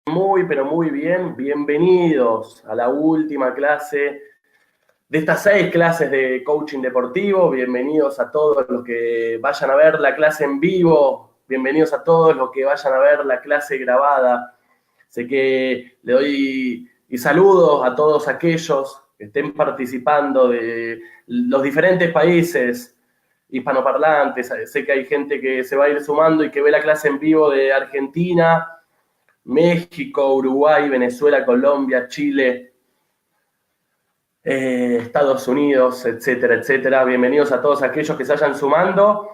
Muy, pero muy bien. Bienvenidos a la última clase de estas 6 clases de coaching deportivo. Bienvenidos a todos los que vayan a ver la clase en vivo. Bienvenidos a todos los que vayan a ver la clase grabada. Sé que le doy y saludos a todos aquellos que estén participando de los diferentes países hispanoparlantes. Sé que hay gente que se va a ir sumando y que ve la clase en vivo de Argentina, México, Uruguay, Venezuela, Colombia, Chile, Estados Unidos, etcétera, etcétera. Bienvenidos a todos aquellos que se vayan sumando.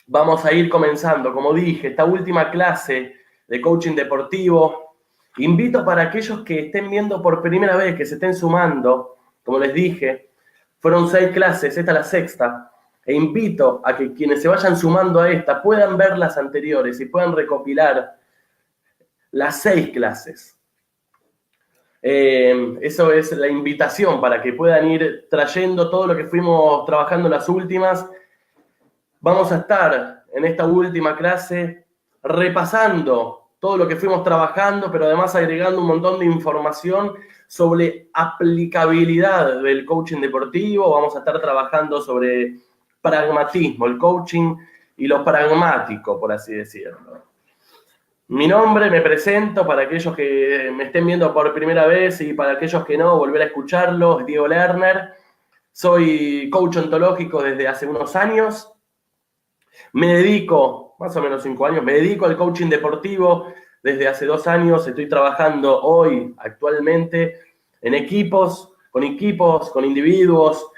Vamos a ir comenzando, como dije, esta última clase de coaching deportivo. Invito para aquellos que estén viendo por primera vez, que se estén sumando, como les dije, fueron 6 clases, esta es la sexta, e invito a que quienes se vayan sumando a esta puedan ver las anteriores y puedan recopilar las 6 clases. Eso es la invitación para que puedan ir trayendo todo lo que fuimos trabajando en las últimas. Vamos a estar en esta última clase repasando todo lo que fuimos trabajando, pero además agregando un montón de información sobre aplicabilidad del coaching deportivo. Vamos a estar trabajando sobre pragmatismo, el coaching y lo pragmático, por así decirlo. Mi nombre, me presento para aquellos que me estén viendo por primera vez y para aquellos que no, volver a escucharlo, es Diego Lerner. Soy coach ontológico desde hace unos años. Me dedico, más o menos 5 años, me dedico al coaching deportivo desde hace 2 años. Estoy trabajando hoy, actualmente, en equipos, con individuos,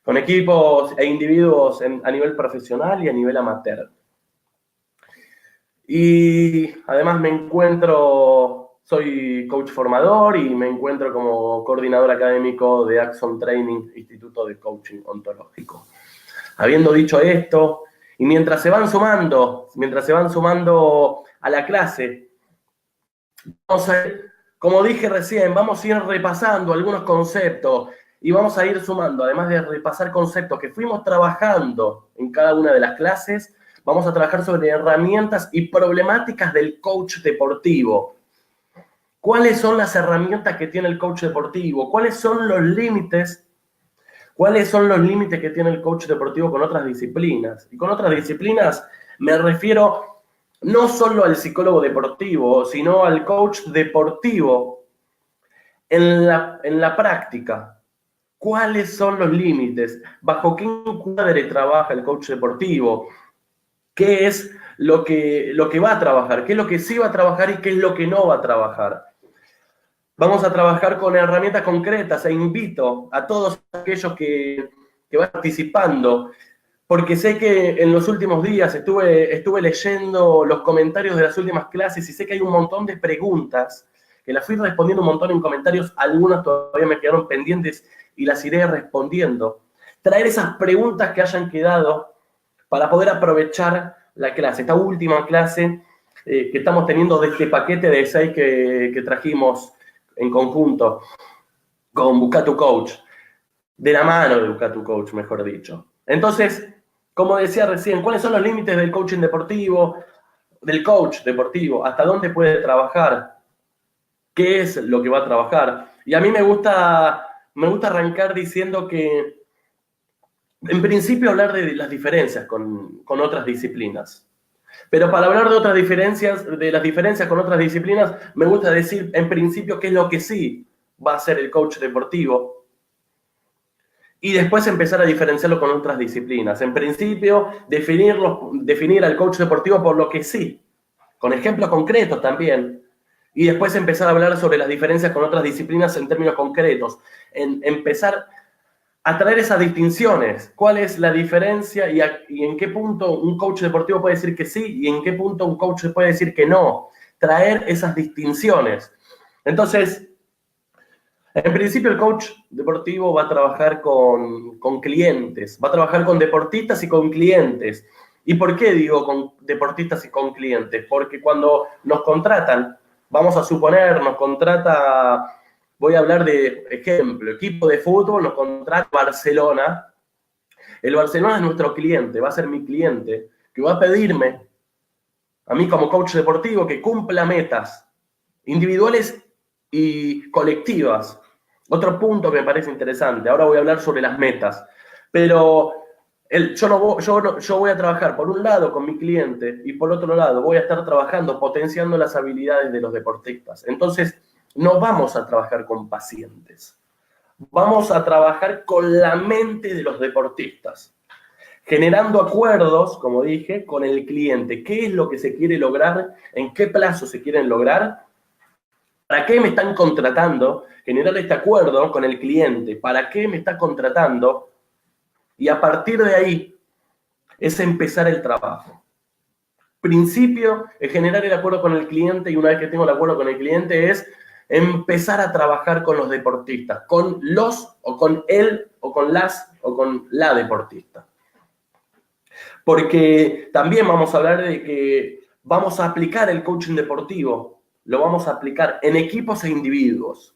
con equipos e individuos a nivel profesional y a nivel amateur. Y además soy coach formador y me encuentro como coordinador académico de Axon Training, Instituto de Coaching Ontológico. Habiendo dicho esto, y mientras se van sumando a la clase, como dije recién, vamos a ir repasando algunos conceptos y vamos a ir sumando, además de repasar conceptos que fuimos trabajando en cada una de las clases, vamos a trabajar sobre herramientas y problemáticas del coach deportivo. ¿Cuáles son las herramientas que tiene el coach deportivo? ¿Cuáles son los límites que tiene el coach deportivo con otras disciplinas? Y con otras disciplinas me refiero no solo al psicólogo deportivo, sino al coach deportivo en la práctica. ¿Cuáles son los límites? ¿Bajo qué encuadre trabaja el coach deportivo? ¿Qué es lo que va a trabajar? ¿Qué es lo que sí va a trabajar y qué es lo que no va a trabajar? Vamos a trabajar con herramientas concretas e invito a todos aquellos que van participando, porque sé que en los últimos días estuve leyendo los comentarios de las últimas clases y sé que hay un montón de preguntas que las fui respondiendo un montón en comentarios, algunas todavía me quedaron pendientes y las iré respondiendo. Traer esas preguntas que hayan quedado para poder aprovechar la clase, esta última clase que estamos teniendo de este paquete de 6 que trajimos en conjunto con Busca tu Coach, de la mano de Busca tu Coach, mejor dicho. Entonces, como decía recién, ¿cuáles son los límites del coaching deportivo, del coach deportivo? ¿Hasta dónde puede trabajar? ¿Qué es lo que va a trabajar? Y a mí me gusta arrancar diciendo que en principio hablar de las diferencias con otras disciplinas. Pero para hablar de las diferencias con otras disciplinas, me gusta decir en principio qué es lo que sí va a hacer el coach deportivo. Y después empezar a diferenciarlo con otras disciplinas. En principio, definir al coach deportivo por lo que sí, con ejemplos concretos también. Y después empezar a hablar sobre las diferencias con otras disciplinas en términos concretos. Empezar a traer esas distinciones. ¿Cuál es la diferencia y en qué punto un coach deportivo puede decir que sí y en qué punto un coach puede decir que no? Traer esas distinciones. Entonces, en principio el coach deportivo va a trabajar con clientes, va a trabajar con deportistas y con clientes. ¿Y por qué digo con deportistas y con clientes? Porque cuando nos contratan, vamos a suponer, voy a hablar de ejemplo, equipo de fútbol, nos contrata Barcelona. El Barcelona es nuestro cliente, va a ser mi cliente, que va a pedirme a mí como coach deportivo que cumpla metas individuales y colectivas. Otro punto que me parece interesante, ahora voy a hablar sobre las metas, pero yo voy a trabajar por un lado con mi cliente y por otro lado voy a estar trabajando potenciando las habilidades de los deportistas. Entonces, no vamos a trabajar con pacientes, vamos a trabajar con la mente de los deportistas, generando acuerdos, como dije, con el cliente. ¿Qué es lo que se quiere lograr? ¿En qué plazo se quieren lograr? ¿Para qué me están contratando? Generar este acuerdo con el cliente. ¿Para qué me está contratando? Y a partir de ahí es empezar el trabajo. Principio es generar el acuerdo con el cliente, y una vez que tengo el acuerdo con el cliente es empezar a trabajar con los deportistas, con los o con él o con las o con la deportista. Porque también vamos a hablar de que vamos a aplicar el coaching deportivo, lo vamos a aplicar en equipos e individuos.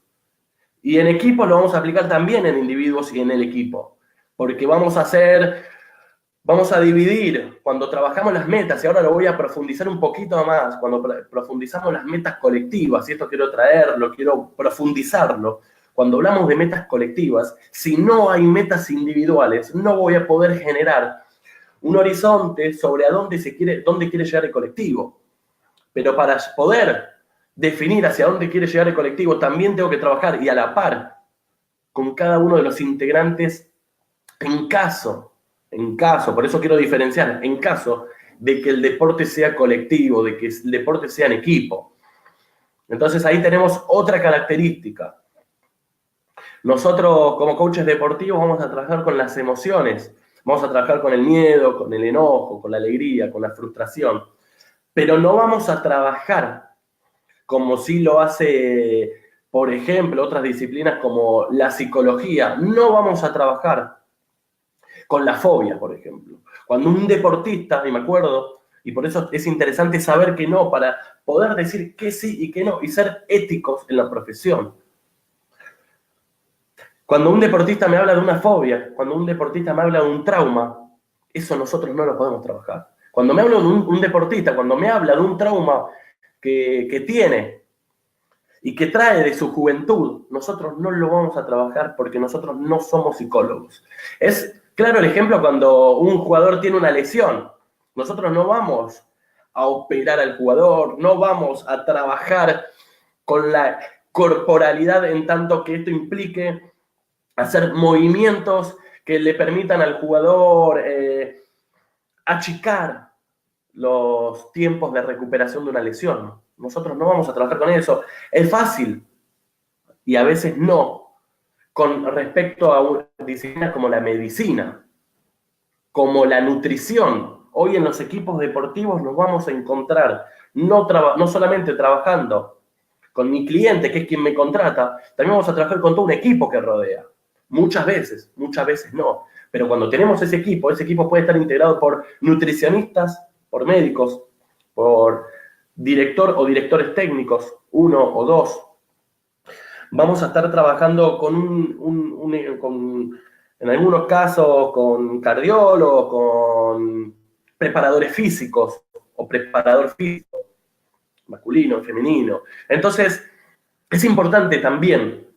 Y en equipos lo vamos a aplicar también en individuos y en el equipo. Porque vamos a dividir, cuando trabajamos las metas, y ahora lo voy a profundizar un poquito más, cuando profundizamos las metas colectivas, y esto quiero traerlo, quiero profundizarlo, cuando hablamos de metas colectivas, si no hay metas individuales, no voy a poder generar un horizonte sobre dónde quiere llegar el colectivo. Pero para poder definir hacia dónde quiere llegar el colectivo, también tengo que trabajar y a la par con cada uno de los integrantes en caso, por eso quiero diferenciar, en caso de que el deporte sea colectivo, de que el deporte sea en equipo. Entonces ahí tenemos otra característica. Nosotros como coaches deportivos vamos a trabajar con las emociones, vamos a trabajar con el miedo, con el enojo, con la alegría, con la frustración, pero no vamos a trabajar como si lo hace, por ejemplo, otras disciplinas como la psicología. No vamos a trabajar con la fobia, por ejemplo. Cuando un deportista, y me acuerdo, y por eso es interesante saber que no, para poder decir que sí y que no, y ser éticos en la profesión. Cuando un deportista me habla de una fobia, cuando un deportista me habla de un trauma, eso nosotros no lo podemos trabajar. Cuando me habla de un deportista, cuando me habla de un trauma que tiene y que trae de su juventud, nosotros no lo vamos a trabajar porque nosotros no somos psicólogos. Es claro el ejemplo cuando un jugador tiene una lesión. Nosotros no vamos a operar al jugador, no vamos a trabajar con la corporalidad en tanto que esto implique hacer movimientos que le permitan al jugador achicar los tiempos de recuperación de una lesión. Nosotros no vamos a trabajar con eso. Es fácil, y a veces no, con respecto a disciplinas como la medicina, como la nutrición. Hoy en los equipos deportivos nos vamos a encontrar no solamente trabajando con mi cliente, que es quien me contrata, también vamos a trabajar con todo un equipo que rodea. Muchas veces no. Pero cuando tenemos ese equipo puede estar integrado por nutricionistas, por médicos, por director o directores técnicos, uno o dos. Vamos a estar trabajando en algunos casos con cardiólogos, con preparadores físicos o preparador físico, masculino, femenino. Entonces, es importante también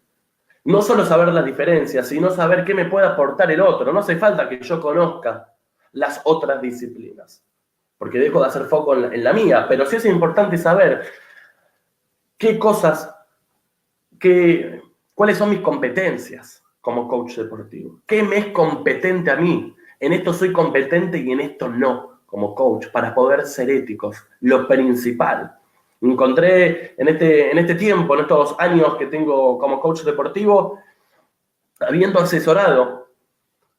no solo saber las diferencias, sino saber qué me puede aportar el otro. No hace falta que yo conozca las otras disciplinas, porque dejo de hacer foco en la mía, pero sí es importante saber cuáles son mis competencias como coach deportivo. ¿Qué me es competente a mí? En esto soy competente y en esto no, como coach, para poder ser éticos, lo principal. Encontré en este tiempo, en estos años que tengo como coach deportivo, habiendo asesorado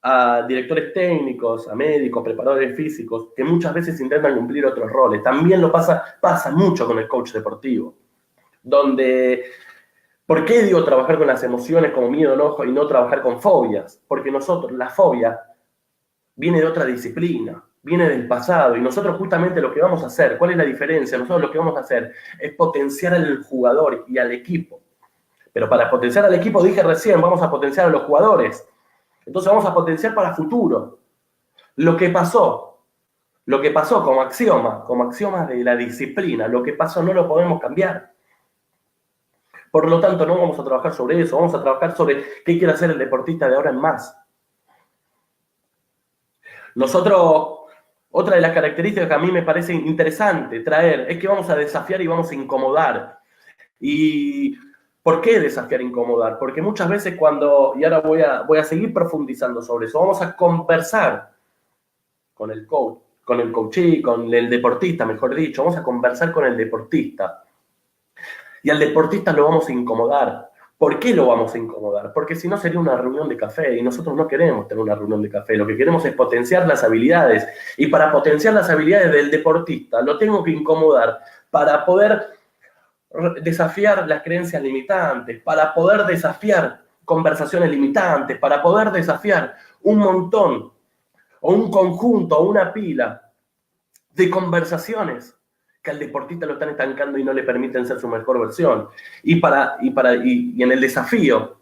a directores técnicos, a médicos, preparadores físicos, que muchas veces intentan cumplir otros roles. También pasa mucho con el coach deportivo, donde, ¿por qué digo trabajar con las emociones como miedo, enojo y no trabajar con fobias? Porque la fobia viene de otra disciplina, viene del pasado, y nosotros justamente lo que vamos a hacer, ¿cuál es la diferencia? Nosotros lo que vamos a hacer es potenciar al jugador y al equipo. Pero para potenciar al equipo, dije recién, vamos a potenciar a los jugadores. Entonces vamos a potenciar para futuro. Lo que pasó como axioma de la disciplina, lo que pasó no lo podemos cambiar. Por lo tanto, no vamos a trabajar sobre eso, vamos a trabajar sobre qué quiere hacer el deportista de ahora en más. Nosotros, otra de las características que a mí me parece interesante traer es que vamos a desafiar y vamos a incomodar. ¿Y por qué desafiar e incomodar? Porque muchas veces y ahora voy a seguir profundizando sobre eso, vamos a conversar con el coach, con el coachee, con el deportista, mejor dicho, vamos a conversar con el deportista. Y al deportista lo vamos a incomodar. ¿Por qué lo vamos a incomodar? Porque si no sería una reunión de café y nosotros no queremos tener una reunión de café. Lo que queremos es potenciar las habilidades. Y para potenciar las habilidades del deportista lo tengo que incomodar para poder desafiar las creencias limitantes, para poder desafiar conversaciones limitantes, para poder desafiar un montón o un conjunto o una pila de conversaciones que al deportista lo están estancando y no le permiten ser su mejor versión. Y en el desafío,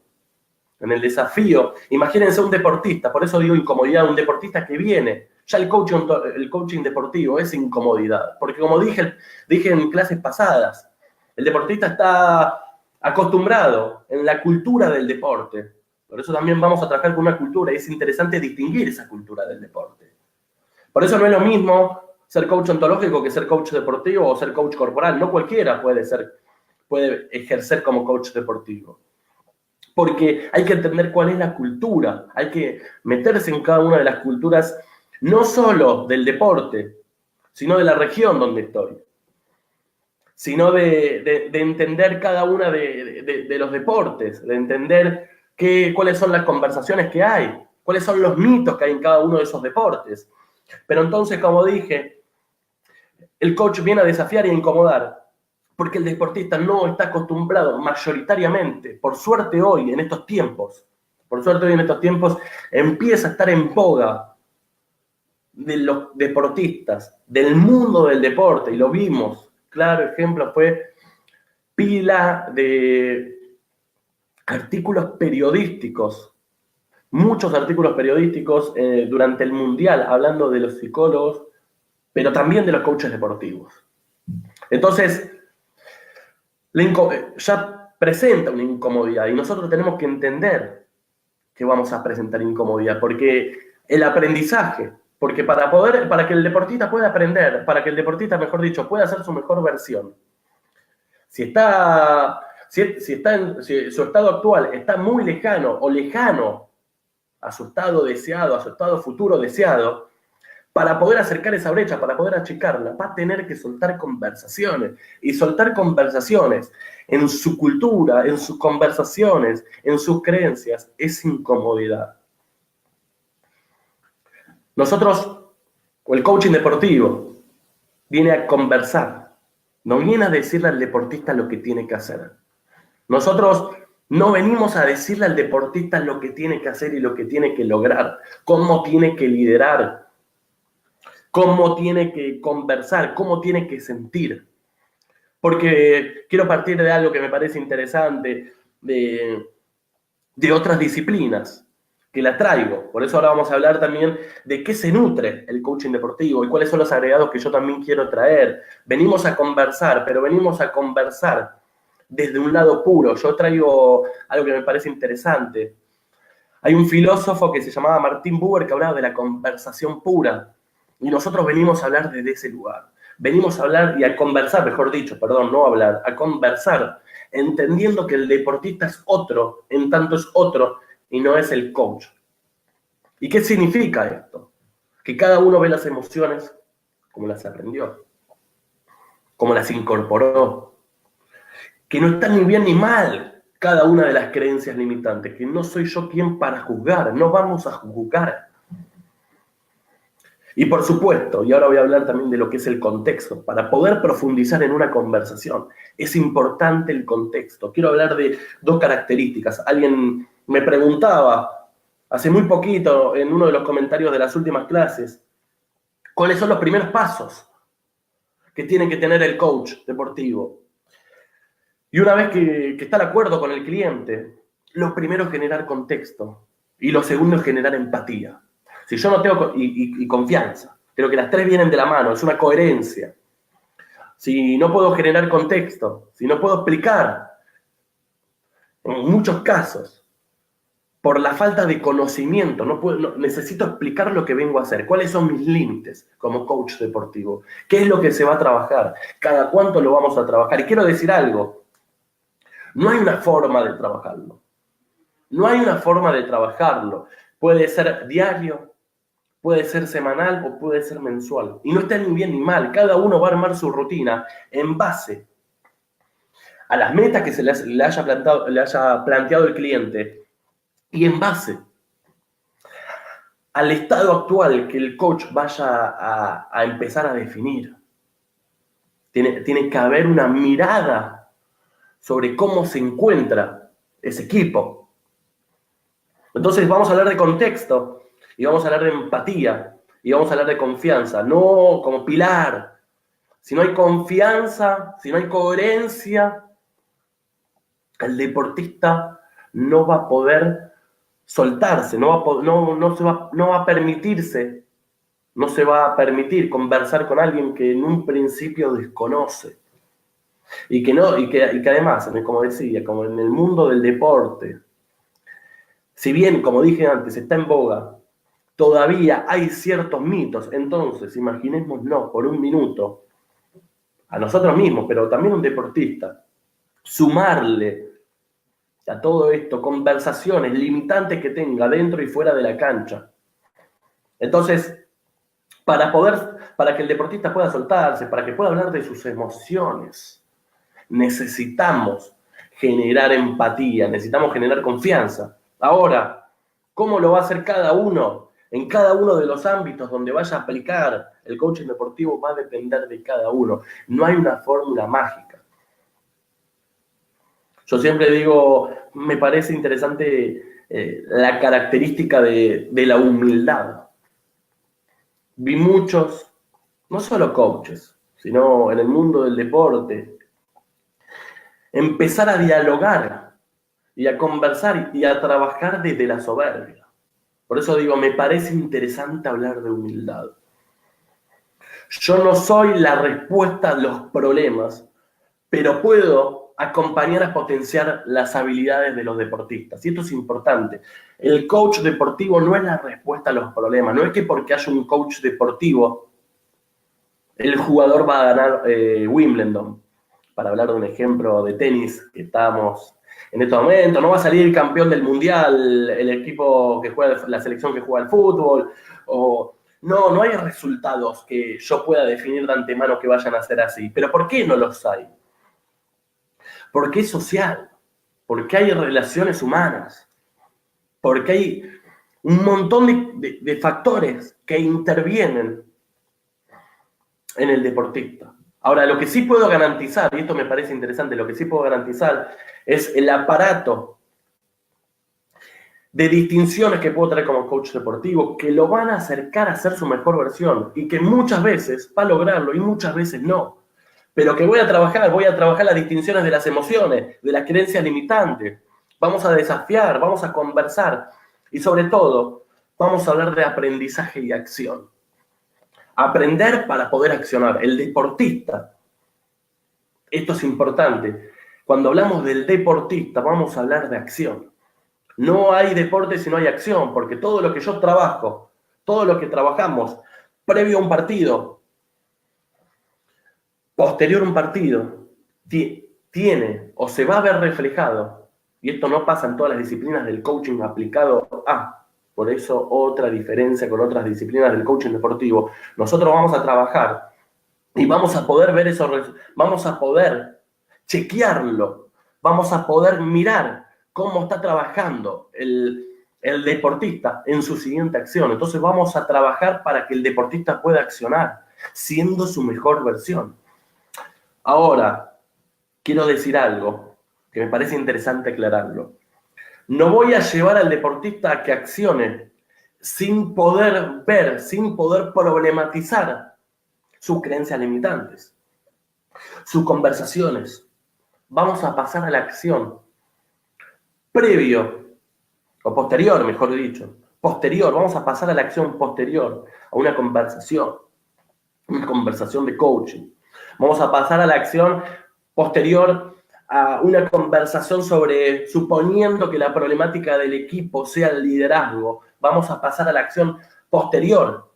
imagínense un deportista, por eso digo incomodidad, un deportista que viene, ya el coaching deportivo es incomodidad, porque como dije en clases pasadas, el deportista está acostumbrado en la cultura del deporte, por eso también vamos a trabajar con una cultura y es interesante distinguir esa cultura del deporte. Por eso no es lo mismo ser coach ontológico que ser coach deportivo o ser coach corporal. No cualquiera puede ejercer como coach deportivo. Porque hay que entender cuál es la cultura. Hay que meterse en cada una de las culturas, no solo del deporte, sino de la región donde estoy. Sino de entender cada una de los deportes, de entender cuáles son las conversaciones que hay, cuáles son los mitos que hay en cada uno de esos deportes. Pero entonces, como dije, el coach viene a desafiar y a incomodar, porque el deportista no está acostumbrado mayoritariamente, por suerte hoy en estos tiempos, empieza a estar en boga de los deportistas, del mundo del deporte, y lo vimos. Claro ejemplo fue pila de artículos periodísticos, muchos artículos periodísticos durante el Mundial, hablando de los psicólogos, pero también de los coaches deportivos. Entonces, ya presenta una incomodidad y nosotros tenemos que entender que vamos a presentar incomodidad, porque el aprendizaje, porque para que el deportista pueda aprender, para que el deportista, mejor dicho, pueda hacer su mejor versión, si su estado actual está muy lejano o lejano a su estado deseado, a su estado futuro deseado, para poder acercar esa brecha, para poder achicarla, va a tener que soltar conversaciones. Y soltar conversaciones en su cultura, en sus conversaciones, en sus creencias, es incomodidad. Nosotros, o el coaching deportivo, viene a conversar. No viene a decirle al deportista lo que tiene que hacer. Nosotros no venimos a decirle al deportista lo que tiene que hacer y lo que tiene que lograr, cómo tiene que liderar, cómo tiene que conversar, cómo tiene que sentir. Porque quiero partir de algo que me parece interesante de otras disciplinas, que la traigo. Por eso ahora vamos a hablar también de qué se nutre el coaching deportivo y cuáles son los agregados que yo también quiero traer. Venimos a conversar, pero venimos a conversar desde un lado puro. Yo traigo algo que me parece interesante. Hay un filósofo que se llamaba Martin Buber que hablaba de la conversación pura. Y nosotros venimos a hablar desde ese lugar. Venimos a hablar y a conversar, mejor dicho, perdón, no hablar, a conversar, entendiendo que el deportista es otro, en tanto es otro, y no es el coach. ¿Y qué significa esto? Que cada uno ve las emociones como las aprendió, como las incorporó, que no está ni bien ni mal cada una de las creencias limitantes, que no soy yo quien para juzgar, no vamos a juzgar. Y por supuesto, y ahora voy a hablar también de lo que es el contexto, para poder profundizar en una conversación, es importante el contexto. Quiero hablar de dos características. Alguien me preguntaba hace muy poquito en uno de los comentarios de las últimas clases, ¿cuáles son los primeros pasos que tiene que tener el coach deportivo? Y una vez que está de acuerdo con el cliente, lo primero es generar contexto y lo segundo es generar empatía. Si yo no tengo y confianza, creo que las tres vienen de la mano, es una coherencia. Si no puedo generar contexto, si no puedo explicar En muchos casos, por la falta de conocimiento, necesito explicar lo que vengo a hacer, cuáles son mis límites como coach deportivo, qué es lo que se va a trabajar, cada cuánto lo vamos a trabajar. Y quiero decir algo, no hay una forma de trabajarlo. No hay una forma de trabajarlo. Puede ser diario, puede ser semanal o puede ser mensual. Y no está ni bien ni mal. Cada uno va a armar su rutina en base a las metas que le haya planteado el cliente y en base al estado actual que el coach vaya a empezar a definir. Tiene que haber una mirada sobre cómo se encuentra ese equipo. Entonces vamos a hablar de contexto, y vamos a hablar de empatía, y vamos a hablar de confianza, no como pilar. Si no hay confianza, si no hay coherencia, el deportista no va a poder soltarse, no va a permitir conversar con alguien que en un principio desconoce. Y que además, como decía, como en el mundo del deporte, si bien, como dije antes, está en boga, todavía hay ciertos mitos. Entonces, imaginémonos por un minuto a nosotros mismos, pero también a un deportista, sumarle a todo esto conversaciones limitantes que tenga dentro y fuera de la cancha. Entonces, para que el deportista pueda soltarse, para que pueda hablar de sus emociones, necesitamos generar empatía, necesitamos generar confianza. Ahora, ¿cómo lo va a hacer cada uno? En cada uno de los ámbitos donde vaya a aplicar el coaching deportivo va a depender de cada uno. No hay una fórmula mágica. Yo siempre digo, me parece interesante la característica de la humildad. Vi muchos, no solo coaches, sino en el mundo del deporte, empezar a dialogar y a conversar y a trabajar desde la soberbia. Por eso digo, me parece interesante hablar de humildad. Yo no soy la respuesta a los problemas, pero puedo acompañar a potenciar las habilidades de los deportistas. Y esto es importante. El coach deportivo no es la respuesta a los problemas. No es que porque haya un coach deportivo, el jugador va a ganar Wimbledon. Para hablar de un ejemplo de tenis que estamos en este momento, no va a salir campeón del mundial el equipo que juega, la selección que juega al fútbol, o no hay resultados que yo pueda definir de antemano que vayan a ser así. ¿Pero por qué no los hay? Porque es social, porque hay relaciones humanas, porque hay un montón de factores que intervienen en el deportista. Ahora, lo que sí puedo garantizar, y esto me parece interesante, lo que sí puedo garantizar es el aparato de distinciones que puedo traer como coach deportivo que lo van a acercar a ser su mejor versión y que muchas veces va a lograrlo y muchas veces no. Pero que voy a trabajar las distinciones de las emociones, de las creencias limitantes. Vamos a desafiar, vamos a conversar y sobre todo vamos a hablar de aprendizaje y acción. Aprender para poder accionar. El deportista, esto es importante, cuando hablamos del deportista vamos a hablar de acción. No hay deporte si no hay acción, porque todo lo que yo trabajo, todo lo que trabajamos previo a un partido, posterior a un partido, tiene o se va a ver reflejado, y esto no pasa en todas las disciplinas del coaching aplicado a... Por eso otra diferencia con otras disciplinas del coaching deportivo. Nosotros vamos a trabajar y vamos a poder ver eso, vamos a poder chequearlo, vamos a poder mirar cómo está trabajando el deportista en su siguiente acción. Entonces vamos a trabajar para que el deportista pueda accionar, siendo su mejor versión. Ahora, quiero decir algo que me parece interesante aclararlo. No voy a llevar al deportista a que accione sin poder ver, sin poder problematizar sus creencias limitantes, sus conversaciones. Vamos a pasar a la acción. Previo, o posterior, mejor dicho, posterior, vamos a pasar a la acción posterior, a una conversación de coaching. Vamos a pasar a la acción posterior a una conversación sobre, suponiendo que la problemática del equipo sea el liderazgo, vamos a pasar a la acción posterior,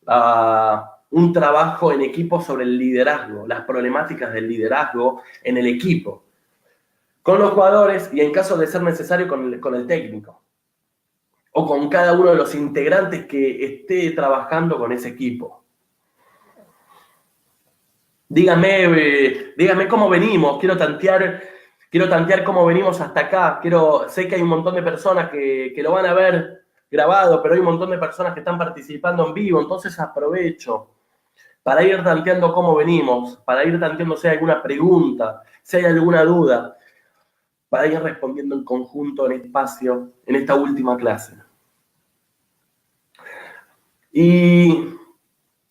a un trabajo en equipo sobre el liderazgo, las problemáticas del liderazgo en el equipo, con los jugadores y en caso de ser necesario con el técnico, o con cada uno de los integrantes que esté trabajando con ese equipo. Dígame cómo venimos, quiero tantear cómo venimos hasta acá. Sé que hay un montón de personas que lo van a ver grabado, pero hay un montón de personas que están participando en vivo, entonces aprovecho para ir tanteando cómo venimos, para ir tanteando si hay alguna pregunta, si hay alguna duda, para ir respondiendo en conjunto, en espacio, en esta última clase. Y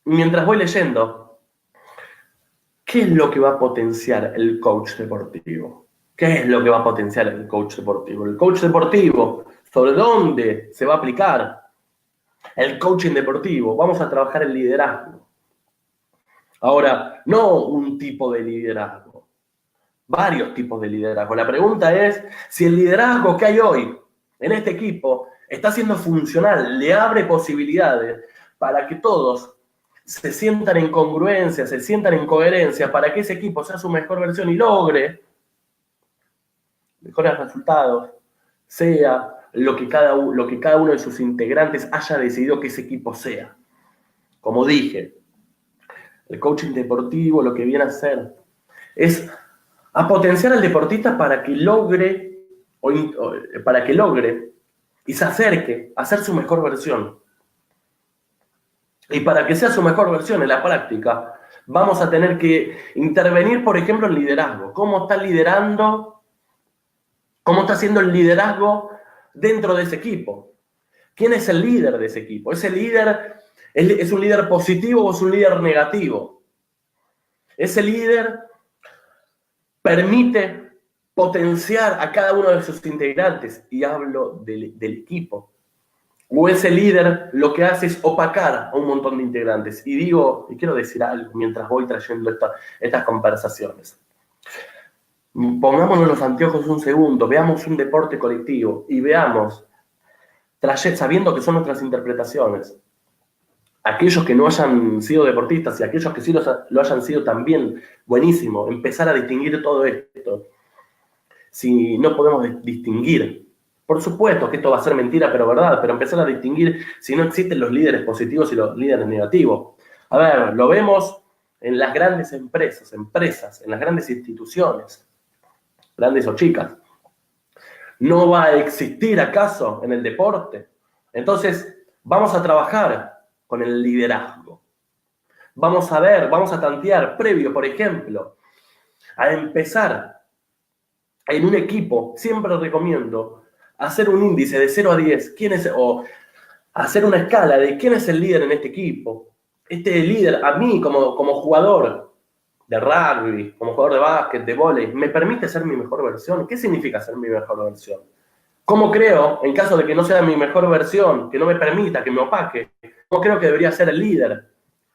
mientras voy leyendo, ¿qué es lo que va a potenciar el coach deportivo? ¿Qué es lo que va a potenciar el coach deportivo? El coach deportivo, ¿sobre dónde se va a aplicar? El coaching deportivo, vamos a trabajar el liderazgo. Ahora, no un tipo de liderazgo, varios tipos de liderazgo. La pregunta es si el liderazgo que hay hoy en este equipo está siendo funcional, le abre posibilidades para que todos se sientan en congruencia, se sientan en coherencia, para que ese equipo sea su mejor versión y logre mejores resultados, sea lo que cada uno de sus integrantes haya decidido que ese equipo sea. Como dije, el coaching deportivo lo que viene a hacer es a potenciar al deportista para que logre y se acerque a ser su mejor versión. Y para que sea su mejor versión en la práctica, vamos a tener que intervenir, por ejemplo, en liderazgo. ¿Cómo está liderando? ¿Cómo está haciendo el liderazgo dentro de ese equipo? ¿Quién es el líder de ese equipo? ¿Ese líder es un líder positivo o es un líder negativo? Ese líder permite potenciar a cada uno de sus integrantes, y hablo del equipo. O ese líder lo que hace es opacar a un montón de integrantes. Y quiero decir algo mientras voy trayendo estas conversaciones. Pongámonos los anteojos un segundo, veamos un deporte colectivo y veamos, sabiendo que son nuestras interpretaciones, aquellos que no hayan sido deportistas y aquellos que sí lo hayan sido también, buenísimo, empezar a distinguir todo esto. Si no podemos distinguir, por supuesto que esto va a ser mentira, pero verdad, pero empezar a distinguir si no existen los líderes positivos y los líderes negativos. A ver, lo vemos en las grandes empresas, en las grandes instituciones, grandes o chicas. ¿No va a existir acaso en el deporte? Entonces, vamos a trabajar con el liderazgo. Vamos a tantear previo, por ejemplo, a empezar en un equipo. Siempre recomiendo hacer un índice de 0 a 10, o hacer una escala de quién es el líder en este equipo. Este líder, a mí como jugador de rugby, como jugador de básquet, de vóley, ¿me permite ser mi mejor versión? ¿Qué significa ser mi mejor versión? ¿Cómo creo, en caso de que no sea mi mejor versión, que no me permita, que me opaque, cómo creo que debería ser el líder?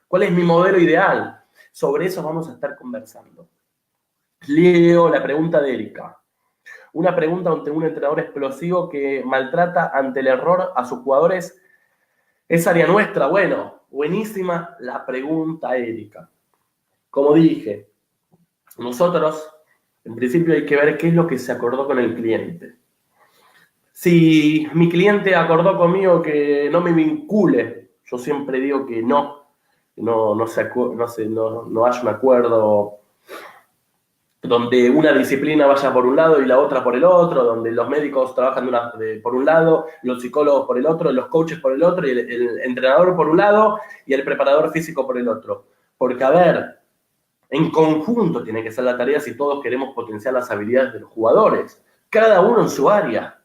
¿Cuál es mi modelo ideal? Sobre eso vamos a estar conversando. Leo la pregunta de Erika. Una pregunta ante un entrenador explosivo que maltrata ante el error a sus jugadores. ¿Es área nuestra? Bueno, buenísima la pregunta, Erika. Como dije, nosotros, en principio hay que ver qué es lo que se acordó con el cliente. Si mi cliente acordó conmigo que no me vincule, yo siempre digo que no haya un acuerdo donde una disciplina vaya por un lado y la otra por el otro, donde los médicos trabajan por un lado, los psicólogos por el otro, los coaches por el otro, y el entrenador por un lado y el preparador físico por el otro. Porque, a ver, en conjunto tiene que ser la tarea si todos queremos potenciar las habilidades de los jugadores, cada uno en su área.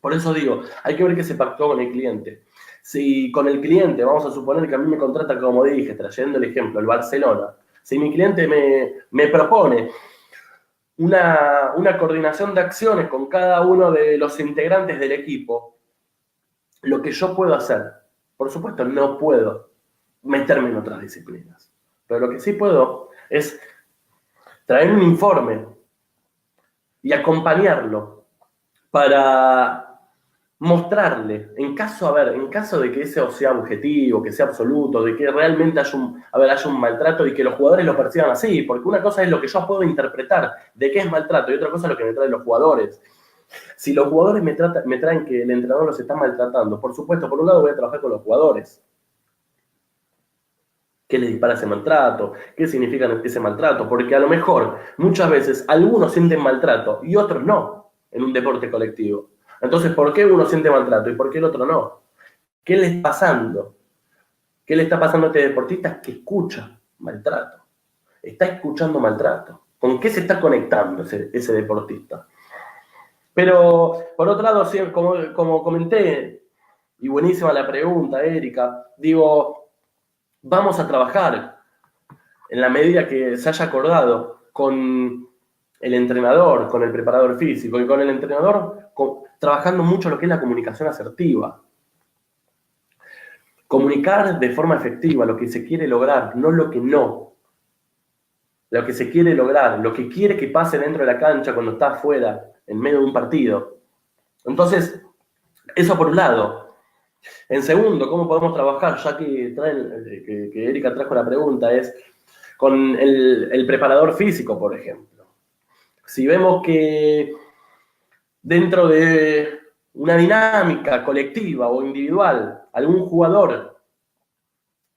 Por eso digo, hay que ver qué se pactó con el cliente. Si con el cliente, vamos a suponer que a mí me contrata, como dije, trayendo el ejemplo, el Barcelona. Si mi cliente me propone una coordinación de acciones con cada uno de los integrantes del equipo, lo que yo puedo hacer, por supuesto, no puedo meterme en otras disciplinas, pero lo que sí puedo es traer un informe y acompañarlo para mostrarle, en caso de que ese sea objetivo, que sea absoluto, de que realmente haya un maltrato y que los jugadores lo perciban así, porque una cosa es lo que yo puedo interpretar de qué es maltrato y otra cosa es lo que me traen los jugadores. Si los jugadores me traen que el entrenador los está maltratando, por supuesto, por un lado voy a trabajar con los jugadores. ¿Qué les dispara ese maltrato? ¿Qué significa ese maltrato? Porque a lo mejor, muchas veces, algunos sienten maltrato y otros no en un deporte colectivo. Entonces, ¿por qué uno siente maltrato y por qué el otro no? ¿Qué le está pasando? ¿Qué le está pasando a este deportista que escucha maltrato? Está escuchando maltrato. ¿Con qué se está conectando ese deportista? Pero, por otro lado, como comenté, y buenísima la pregunta, Erika, digo, vamos a trabajar en la medida que se haya acordado con el entrenador, con el preparador físico y con el entrenador, trabajando mucho lo que es la comunicación asertiva. Comunicar de forma efectiva lo que se quiere lograr, no lo que no. Lo que se quiere lograr, lo que quiere que pase dentro de la cancha cuando está afuera, en medio de un partido. Entonces, eso por un lado. En segundo, ¿cómo podemos trabajar? Ya que Erika trajo la pregunta, es con el preparador físico, por ejemplo. Si vemos que dentro de una dinámica colectiva o individual, algún jugador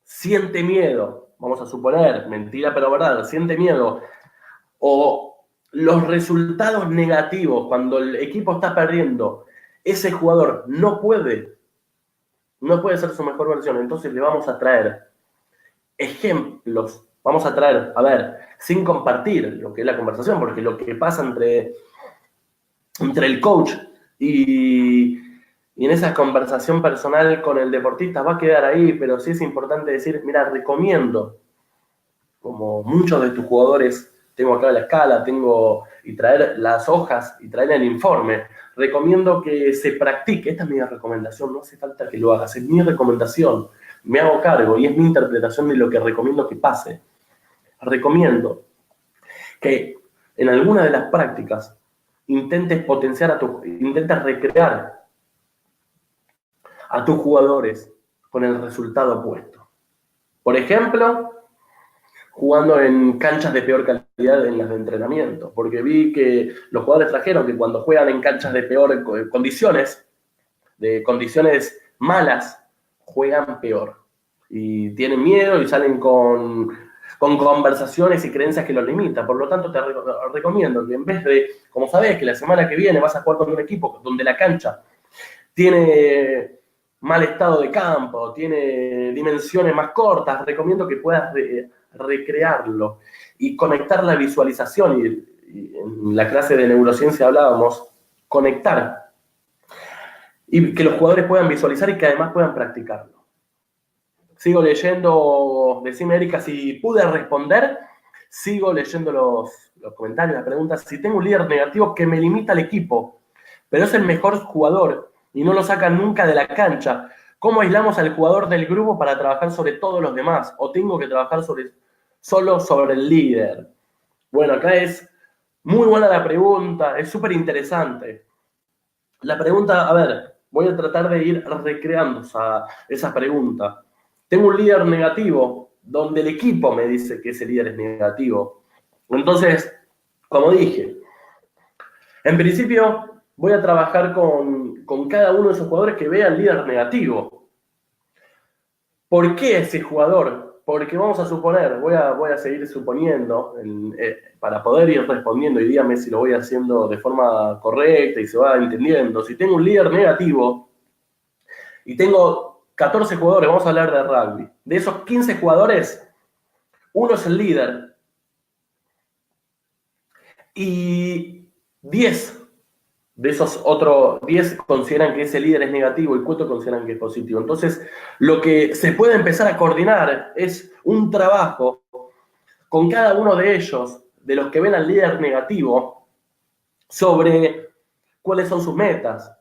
siente miedo, vamos a suponer, mentira pero verdad, siente miedo, o los resultados negativos cuando el equipo está perdiendo, ese jugador no puede ser su mejor versión, entonces le vamos a traer ejemplos, vamos a traer, sin compartir lo que es la conversación, porque lo que pasa entre el coach y en esa conversación personal con el deportista va a quedar ahí, pero sí es importante decir, mira, recomiendo, como muchos de tus jugadores, tengo acá la escala, y traer las hojas y traer el informe, recomiendo que se practique, esta es mi recomendación, no hace falta que lo hagas, es mi recomendación, me hago cargo y es mi interpretación de lo que recomiendo que pase. Recomiendo que en alguna de las prácticas intentes intentes recrear a tus jugadores con el resultado opuesto. Por ejemplo, jugando en canchas de peor calidad en las de entrenamiento, porque vi que los jugadores trajeron que cuando juegan en canchas de peor condiciones, de condiciones malas, juegan peor. Y tienen miedo y salen con conversaciones y creencias que los limitan. Por lo tanto, te recomiendo que en vez de, como sabés, que la semana que viene vas a jugar con un equipo donde la cancha tiene mal estado de campo, tiene dimensiones más cortas, recomiendo que puedas recrearlo y conectar la visualización. Y en la clase de neurociencia hablábamos, conectar. Y que los jugadores puedan visualizar y que además puedan practicarlo. Sigo leyendo, decime Erika, si pude responder, sigo leyendo los comentarios, las preguntas. Si tengo un líder negativo que me limita al equipo, pero es el mejor jugador y no lo sacan nunca de la cancha, ¿cómo aislamos al jugador del grupo para trabajar sobre todos los demás? ¿O tengo que trabajar solo sobre el líder? Bueno, acá es muy buena la pregunta, es súper interesante. La pregunta, voy a tratar de ir recreando esa pregunta. Tengo un líder negativo, donde el equipo me dice que ese líder es negativo. Entonces, como dije, en principio voy a trabajar con cada uno de esos jugadores que vea el líder negativo. ¿Por qué ese jugador? Porque vamos a suponer, voy a seguir suponiendo, para poder ir respondiendo, y dígame si lo voy haciendo de forma correcta y se va entendiendo. Si tengo un líder negativo y tengo 14 jugadores, vamos a hablar de rugby. De esos 15 jugadores, uno es el líder. Y 10 de esos otros 10 consideran que ese líder es negativo y 4 consideran que es positivo. Entonces, lo que se puede empezar a coordinar es un trabajo con cada uno de ellos, de los que ven al líder negativo, sobre cuáles son sus metas,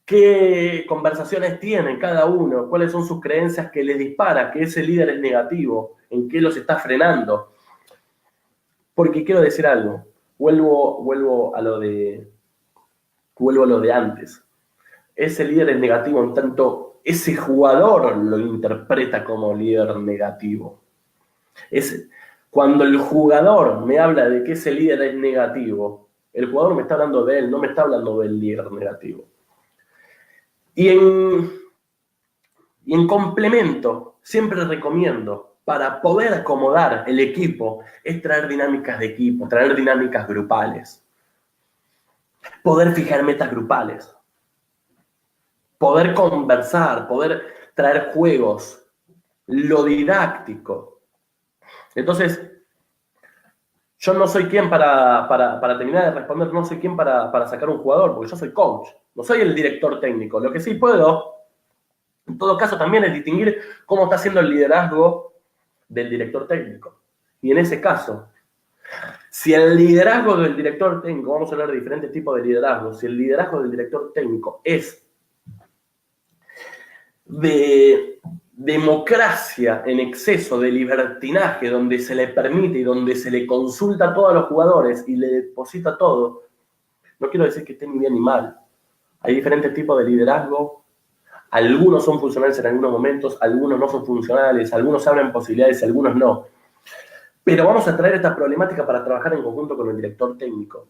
qué conversaciones tienen cada uno, cuáles son sus creencias que les dispara, que ese líder es negativo, en qué los está frenando. Porque quiero decir algo, vuelvo a lo de antes. Ese líder es negativo en tanto ese jugador lo interpreta como líder negativo. Cuando el jugador me habla de que ese líder es negativo, el jugador me está hablando de él, no me está hablando del líder negativo. Y en complemento, siempre recomiendo, para poder acomodar el equipo, es traer dinámicas de equipo, traer dinámicas grupales. Poder fijar metas grupales. Poder conversar, poder traer juegos, lo didáctico. Entonces, yo no soy quien para terminar de responder, no soy quien para sacar un jugador, porque yo soy coach, no soy el director técnico. Lo que sí puedo, en todo caso, también es distinguir cómo está haciendo el liderazgo del director técnico. Y en ese caso, si el liderazgo del director técnico, vamos a hablar de diferentes tipos de liderazgo, si el liderazgo del director técnico es de democracia en exceso, de libertinaje, donde se le permite y donde se le consulta a todos los jugadores y le deposita todo, no quiero decir que esté ni bien ni mal. Hay diferentes tipos de liderazgo. Algunos son funcionales en algunos momentos, algunos no son funcionales, algunos abren posibilidades y algunos no. Pero vamos a traer esta problemática para trabajar en conjunto con el director técnico,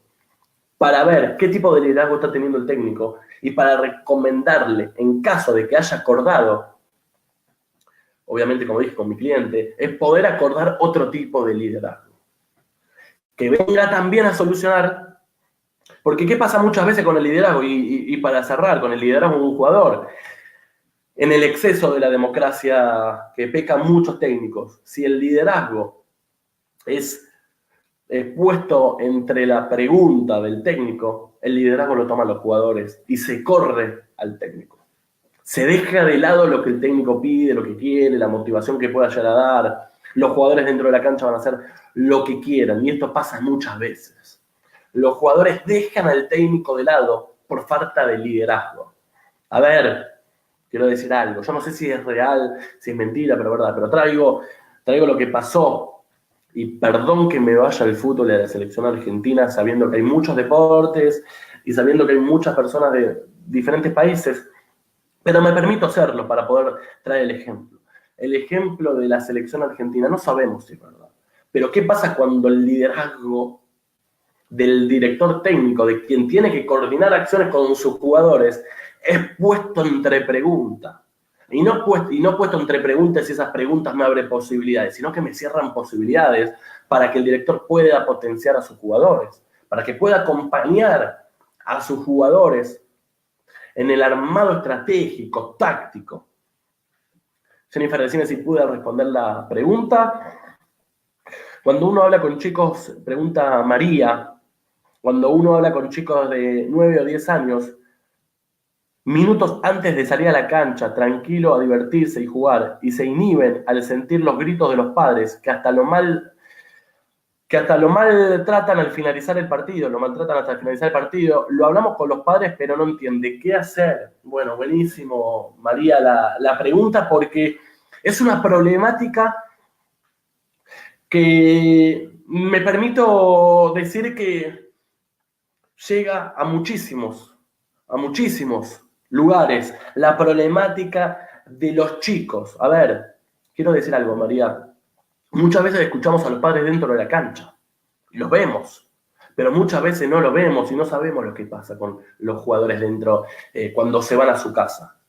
para ver qué tipo de liderazgo está teniendo el técnico y para recomendarle, en caso de que haya acordado, obviamente como dije con mi cliente, es poder acordar otro tipo de liderazgo. Que venga también a solucionar, porque ¿qué pasa muchas veces con el liderazgo? Y para cerrar, con el liderazgo de un jugador, en el exceso de la democracia que pecan muchos técnicos, si el liderazgo es puesto entre la pregunta del técnico, el liderazgo lo toman los jugadores y se corre al técnico. Se deja de lado lo que el técnico pide, lo que quiere, la motivación que pueda llegar a dar. Los jugadores dentro de la cancha van a hacer lo que quieran y esto pasa muchas veces. Los jugadores dejan al técnico de lado por falta de liderazgo. A ver, quiero decir algo. Yo no sé si es real, si es mentira, pero verdad. Pero traigo lo que pasó. Y perdón que me vaya al fútbol y a la selección argentina sabiendo que hay muchos deportes y sabiendo que hay muchas personas de diferentes países, pero me permito hacerlo para poder traer el ejemplo. El ejemplo de la selección argentina, no sabemos si es verdad, pero ¿qué pasa cuando el liderazgo del director técnico, de quien tiene que coordinar acciones con sus jugadores, es puesto entre preguntas? Y no puesto entre preguntas y esas preguntas me abren posibilidades, sino que me cierran posibilidades para que el director pueda potenciar a sus jugadores, para que pueda acompañar a sus jugadores en el armado estratégico, táctico. Jennifer, decime si pude responder la pregunta. Cuando uno habla con chicos, pregunta María, cuando uno habla con chicos de 9 o 10 años, minutos antes de salir a la cancha, tranquilo, a divertirse y jugar, y se inhiben al sentir los gritos de los padres, que hasta lo maltratan al finalizar el partido, lo maltratan hasta el finalizar el partido. Lo hablamos con los padres, pero no entiende qué hacer. Bueno, buenísimo, María, la pregunta, porque es una problemática que me permito decir que llega a muchísimos lugares, la problemática de los chicos. A ver, quiero decir algo, María. Muchas veces escuchamos a los padres dentro de la cancha, y los vemos, pero muchas veces no lo vemos y no sabemos lo que pasa con los jugadores dentro cuando se van a su casa.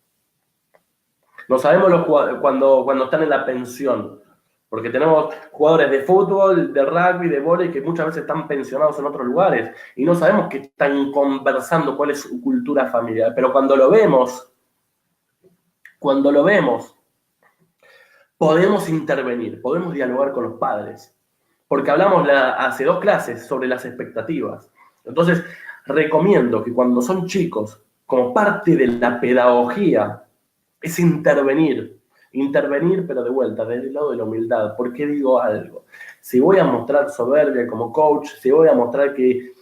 No sabemos cuando están en la pensión, porque tenemos jugadores de fútbol, de rugby, de vóley que muchas veces están pensionados en otros lugares y no sabemos qué están conversando, cuál es su cultura familiar. Pero cuando lo vemos, podemos intervenir, podemos dialogar con los padres, porque hablamos hace 2 clases sobre las expectativas. Entonces, recomiendo que cuando son chicos, como parte de la pedagogía, es intervenir, pero de vuelta, desde el lado de la humildad. ¿Por qué digo algo? Si voy a mostrar soberbia como coach, si voy a mostrar que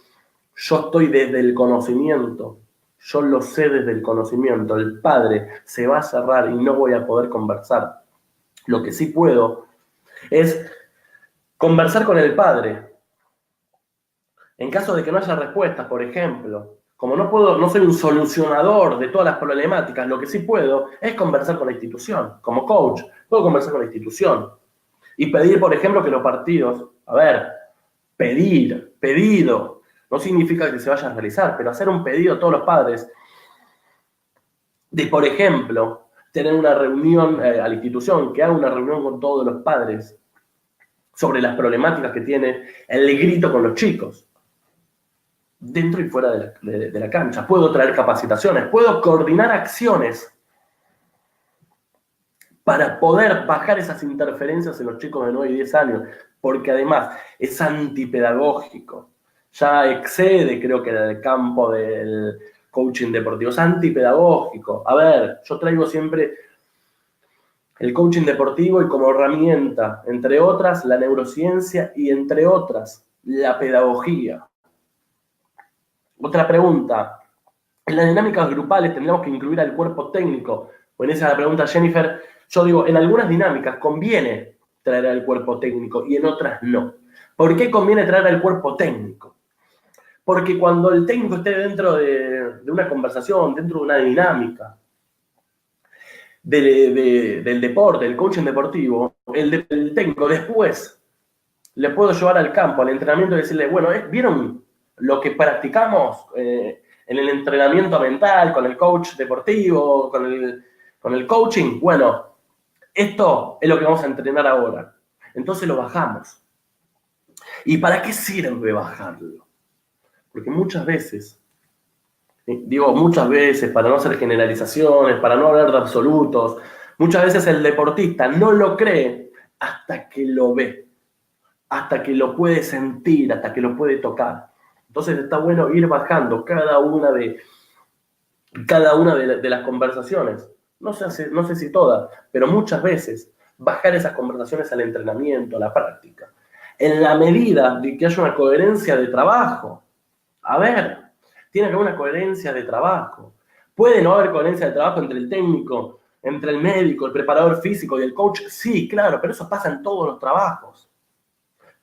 yo estoy desde el conocimiento, yo lo sé desde el conocimiento, el padre se va a cerrar y no voy a poder conversar. Lo que sí puedo es conversar con el padre En caso de que no haya respuestas, por ejemplo, como no soy un solucionador de todas las problemáticas, lo que sí puedo es conversar con la institución. Como coach, puedo conversar con la institución y pedir, por ejemplo, que los partidos, pedido, no significa que se vaya a realizar, pero hacer un pedido a todos los padres de, por ejemplo, tener una reunión a la institución, que haga una reunión con todos los padres sobre las problemáticas que tiene el grito con los chicos, dentro y fuera de la cancha. Puedo traer capacitaciones, puedo coordinar acciones para poder bajar esas interferencias en los chicos de 9 y 10 años, porque además es antipedagógico. Ya excede, creo que, el campo del coaching deportivo, es antipedagógico. A ver, yo traigo siempre el coaching deportivo y como herramienta, entre otras, la neurociencia y entre otras, la pedagogía. Otra pregunta. En las dinámicas grupales tendríamos que incluir al cuerpo técnico. Bueno, esa es la pregunta, Jennifer. Yo digo, en algunas dinámicas conviene traer al cuerpo técnico y en otras no. ¿Por qué conviene traer al cuerpo técnico? Porque cuando el técnico esté dentro de una conversación, dentro de una dinámica del deporte, del coaching deportivo, el técnico después le puedo llevar al campo, al entrenamiento y decirle, bueno, ¿vieron lo que practicamos en el entrenamiento mental, con el coach deportivo, con el coaching? Bueno, esto es lo que vamos a entrenar ahora. Entonces lo bajamos. ¿Y para qué sirve bajarlo? Porque muchas veces, para no hacer generalizaciones, para no hablar de absolutos, muchas veces el deportista no lo cree hasta que lo ve, hasta que lo puede sentir, hasta que lo puede tocar. Entonces está bueno ir bajando cada una de las conversaciones. No sé si todas, pero muchas veces bajar esas conversaciones al entrenamiento, a la práctica. En la medida de que haya una coherencia de trabajo. A ver, tiene que haber una coherencia de trabajo. ¿Puede no haber coherencia de trabajo entre el técnico, entre el médico, el preparador físico y el coach? Sí, claro, pero eso pasa en todos los trabajos.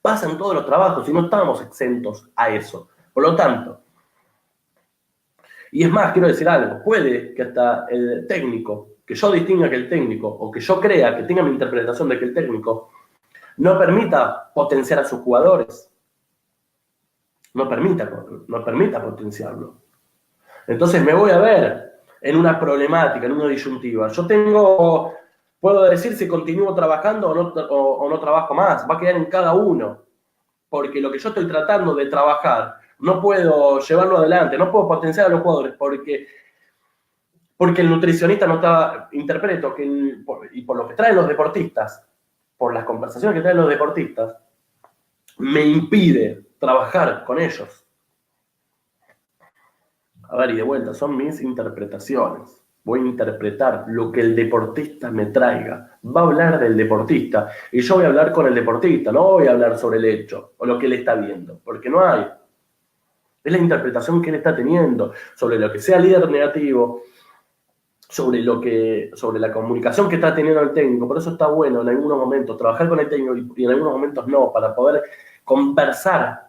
Pasa en todos los trabajos y no estamos exentos a eso. Por lo tanto, y es más, quiero decir algo, puede que hasta el técnico, que yo distinga que el técnico, o que yo crea que tenga mi interpretación de que el técnico no permita potenciar a sus jugadores. No permita potenciarlo. Entonces me voy a ver en una problemática, en una disyuntiva. Puedo decir si continúo trabajando o no trabajo más. Va a quedar en cada uno. Porque lo que yo estoy tratando de trabajar, no puedo llevarlo adelante, no puedo potenciar a los jugadores porque el nutricionista no está, interpreto, y por lo que traen los deportistas, por las conversaciones que traen los deportistas, me impide trabajar con ellos. A ver, y de vuelta, son mis interpretaciones. Voy a interpretar lo que el deportista me traiga. Va a hablar del deportista y yo voy a hablar con el deportista, no voy a hablar sobre el hecho o lo que él está viendo, porque no hay. Es la interpretación que él está teniendo sobre lo que sea líder negativo, sobre la comunicación que está teniendo el técnico. Por eso está bueno en algunos momentos trabajar con el técnico y en algunos momentos no, para poder conversar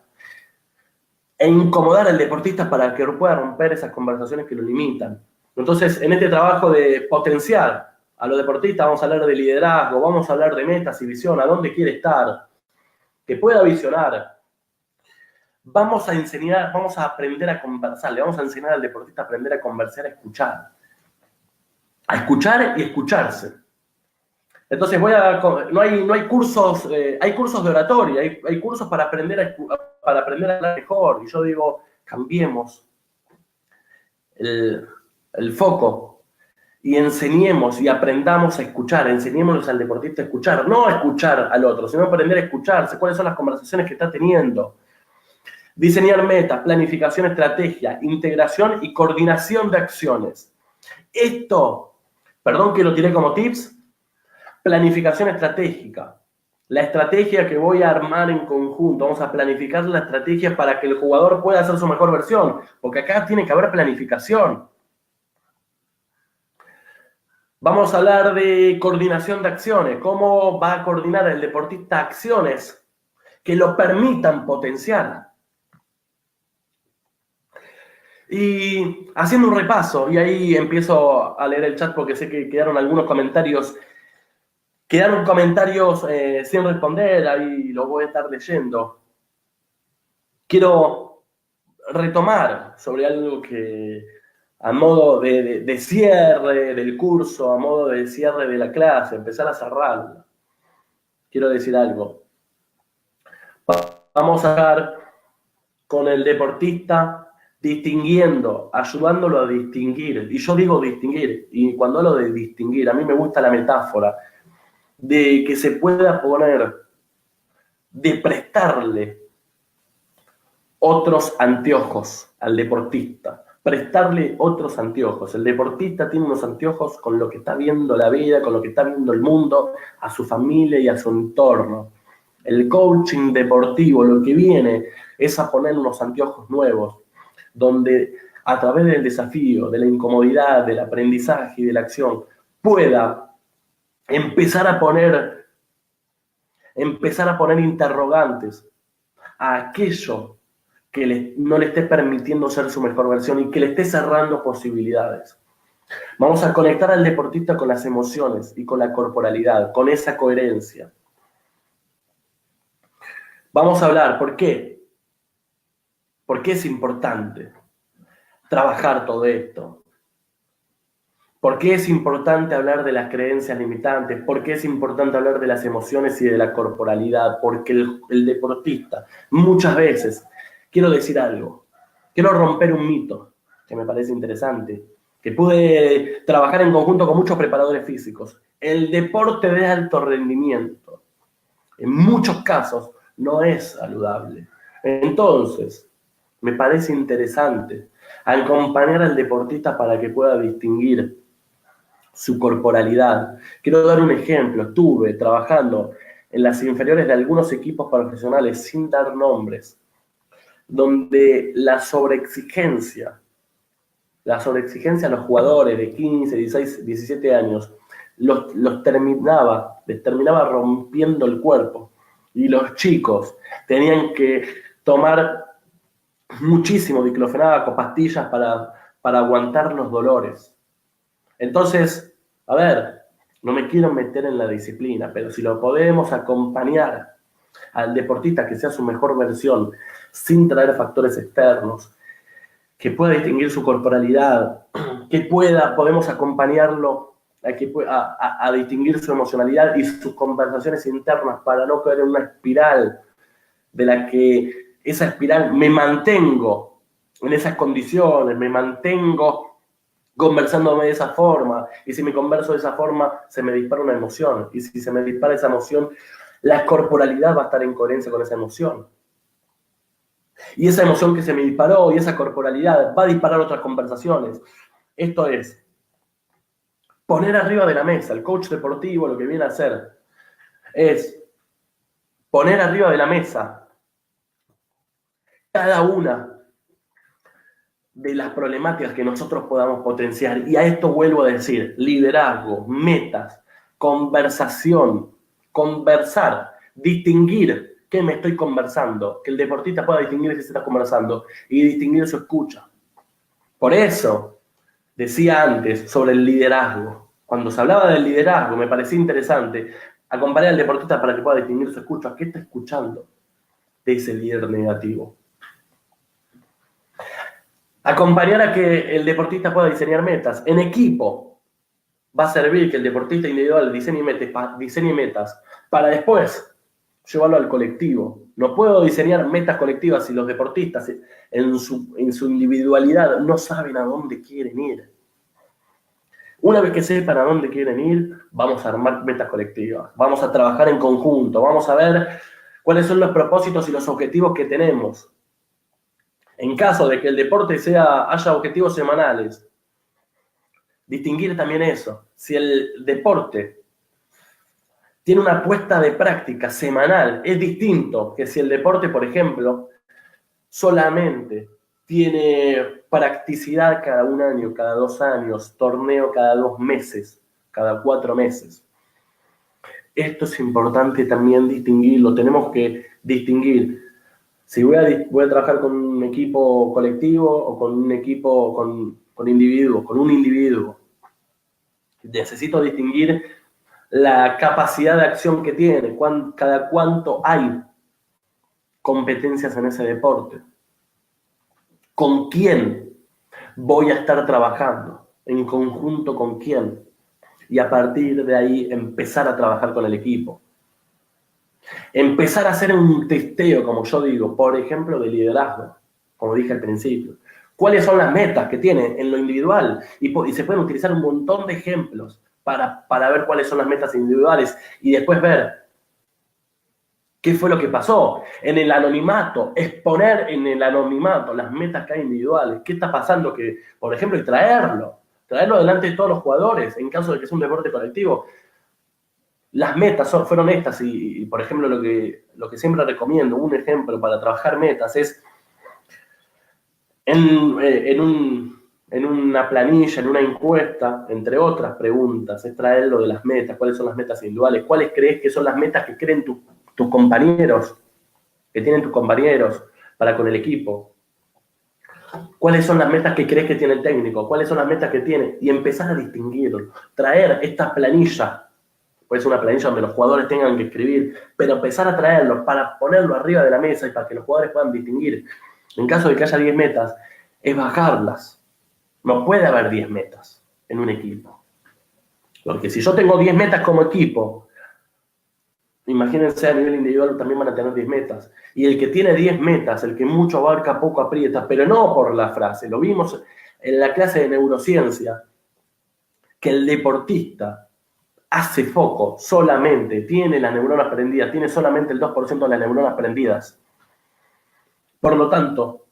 e incomodar al deportista para que pueda romper esas conversaciones que lo limitan. Entonces, en este trabajo de potenciar a los deportistas, vamos a hablar de liderazgo, vamos a hablar de metas y visión, a dónde quiere estar, que pueda visionar. Vamos a enseñar, vamos a aprender a conversar, le vamos a enseñar al deportista a aprender a conversar, a escuchar y escucharse. Entonces no hay cursos, hay cursos de oratoria, hay cursos para aprender a hablar mejor. Y yo digo, cambiemos el foco y enseñemos y aprendamos a escuchar, enseñémosles al deportista a escuchar, no a escuchar al otro, sino aprender a escucharse, cuáles son las conversaciones que está teniendo. Diseñar metas, planificación, estrategia, integración y coordinación de acciones. Esto, perdón que lo tiré como tips, planificación estratégica. La estrategia que voy a armar en conjunto, vamos a planificar la estrategia para que el jugador pueda hacer su mejor versión, porque acá tiene que haber planificación. Vamos a hablar de coordinación de acciones, cómo va a coordinar el deportista acciones que lo permitan potenciar. Y haciendo un repaso, y ahí empiezo a leer el chat porque sé que quedaron algunos comentarios. Quedaron comentarios sin responder, ahí los voy a estar leyendo. Quiero retomar sobre algo que, a modo de cierre del curso, a modo de cierre de la clase, empezar a cerrarla. Quiero decir algo. Vamos a hablar con el deportista distinguiendo, ayudándolo a distinguir. Y yo digo distinguir, y cuando hablo de distinguir, a mí me gusta la metáfora de que se pueda poner, de prestarle otros anteojos al deportista, prestarle otros anteojos. El deportista tiene unos anteojos con lo que está viendo la vida, con lo que está viendo el mundo, a su familia y a su entorno. El coaching deportivo lo que viene es a poner unos anteojos nuevos, donde a través del desafío, de la incomodidad, del aprendizaje y de la acción, pueda empezar a poner interrogantes a aquello que no le esté permitiendo ser su mejor versión y que le esté cerrando posibilidades. Vamos a conectar al deportista con las emociones y con la corporalidad, con esa coherencia. Vamos a hablar, ¿por qué? ¿Por qué es importante trabajar todo esto? ¿Por qué es importante hablar de las creencias limitantes? ¿Por qué es importante hablar de las emociones y de la corporalidad? Porque el deportista, muchas veces, quiero decir algo, quiero romper un mito que me parece interesante, que pude trabajar en conjunto con muchos preparadores físicos. El deporte de alto rendimiento, en muchos casos, no es saludable. Entonces, me parece interesante acompañar al deportista para que pueda distinguir su corporalidad. Quiero dar un ejemplo. Estuve trabajando en las inferiores de algunos equipos profesionales, sin dar nombres, donde la sobreexigencia a los jugadores de 15, 16, 17 años les terminaba rompiendo el cuerpo. Y los chicos tenían que tomar muchísimo diclofenaco, pastillas para aguantar los dolores. Entonces, a ver, no me quiero meter en la disciplina, pero si lo podemos acompañar al deportista que sea su mejor versión, sin traer factores externos, que pueda distinguir su corporalidad, que podemos acompañarlo a distinguir su emocionalidad y sus conversaciones internas para no caer en una espiral de la que esa espiral me mantengo en esas condiciones, me mantengo conversándome de esa forma, y si me converso de esa forma, se me dispara una emoción, y si se me dispara esa emoción, la corporalidad va a estar en coherencia con esa emoción. Y esa emoción que se me disparó y esa corporalidad va a disparar otras conversaciones. Esto es poner arriba de la mesa. El coach deportivo lo que viene a hacer es poner arriba de la mesa cada una de las problemáticas que nosotros podamos potenciar. Y a esto vuelvo a decir, liderazgo, metas, conversación, conversar, distinguir qué me estoy conversando, que el deportista pueda distinguir qué se está conversando y distinguir su escucha. Por eso decía antes sobre el liderazgo. Cuando se hablaba del liderazgo me parecía interesante acompañar al deportista para que pueda distinguir su escucha. ¿Qué está escuchando de ese líder negativo? Acompañar a que el deportista pueda diseñar metas. En equipo va a servir que el deportista individual diseñe metas para después llevarlo al colectivo. No puedo diseñar metas colectivas si los deportistas en su individualidad no saben a dónde quieren ir. Una vez que sepan a dónde quieren ir, vamos a armar metas colectivas. Vamos a trabajar en conjunto. Vamos a ver cuáles son los propósitos y los objetivos que tenemos. En caso de que el deporte haya objetivos semanales, distinguir también eso. Si el deporte tiene una puesta de práctica semanal, es distinto que si el deporte, por ejemplo, solamente tiene practicidad cada un año, cada 2 años, torneo cada 2 meses, cada 4 meses. Esto es importante también distinguirlo. Tenemos que distinguir Si voy a trabajar con un equipo colectivo o con un equipo, con individuos, con un individuo, necesito distinguir la capacidad de acción que tiene, cada cuánto hay competencias en ese deporte, con quién voy a estar trabajando, en conjunto con quién, y a partir de ahí empezar a trabajar con el equipo. Empezar a hacer un testeo, como yo digo, por ejemplo, de liderazgo, como dije al principio. ¿Cuáles son las metas que tiene en lo individual? Y se pueden utilizar un montón de ejemplos para ver cuáles son las metas individuales y después ver qué fue lo que pasó en el anonimato, exponer en el anonimato las metas que hay individuales, qué está pasando, que, por ejemplo, y traerlo delante de todos los jugadores, en caso de que sea un deporte colectivo. Las metas fueron estas y, por ejemplo, lo que siempre recomiendo, un ejemplo para trabajar metas es en una planilla, en una encuesta, entre otras preguntas, es traerlo de las metas, cuáles son las metas individuales, cuáles crees que son las metas que creen tus compañeros, que tienen tus compañeros para con el equipo. ¿Cuáles son las metas que crees que tiene el técnico? ¿Cuáles son las metas que tiene? Y empezar a distinguirlo. Traer estas planillas, puede ser una planilla donde los jugadores tengan que escribir, pero empezar a traerlos para ponerlo arriba de la mesa y para que los jugadores puedan distinguir. En caso de que haya 10 metas, es bajarlas. No puede haber 10 metas en un equipo. Porque si yo tengo 10 metas como equipo, imagínense a nivel individual también van a tener 10 metas. Y el que tiene 10 metas, el que mucho abarca, poco aprieta, pero no por la frase. Lo vimos en la clase de neurociencia, que el deportista hace foco solamente, tiene las neuronas prendidas, tiene solamente el 2% de las neuronas prendidas. Por lo tanto,